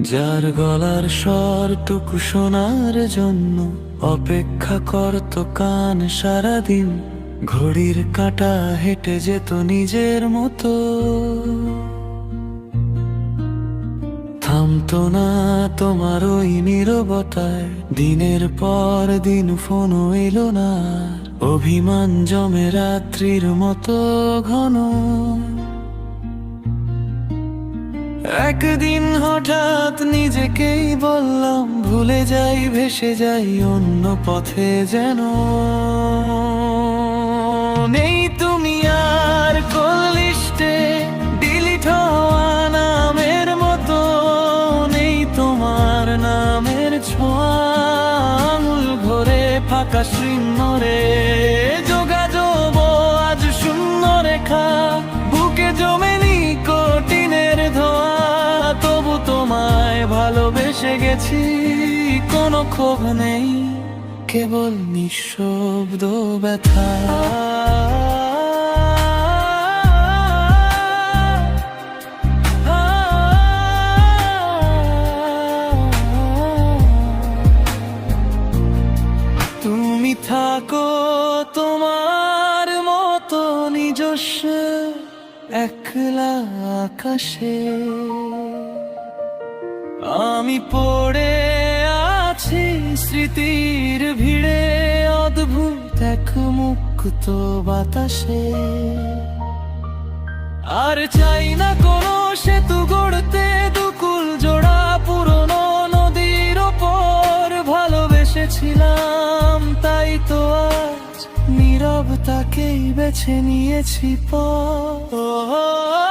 যার গলার স্বরটুকু শোনার জন্য অপেক্ষা করত কান সারাদিন, ঘড়ির কাঁটা হেঁটে যেত নিজের মতো, থামতো না তোমার ওই নীরবতায়। দিনের পর দিন ফোনও এলো না, অভিমান জমে রাত্রির মতো ঘন। একদিন হঠাৎ নিজেকেই বললাম, ভুলে যাই ভেসে যাই অন্য পথে, যেন নেই তুমি আর কল লিস্টে, ডিলিট হওয়া নামের মতো নেই তোমার নামের ছোঁয়া। আঙুল ভরে ফাঁকা শৃঙ্গরে যোগাযোগ আজ শূন্য রেখা, বুকে জমে নিকোটিনের ধোঁয়া। তবু তোমায় ভালোবেসে গেছি, কোনো ক্ষোভ নেই, কেবল নিঃশব্দ ব্যথা। তুমি থাকো তোমার মতো নিজস্ব একলা আকাশে, আমি পড়ে আছি স্মৃতির ভিড়ে অদ্ভুত এক মুক্ত বাতাসে। আর চাই না কোনো সেতু গড়তে, দুকুল জোড়া পুরনো নদীর ওপর ভালোবেসেছিলাম, তাই তো আজ নীরবতাকেই বেছে নিয়েছি পথ।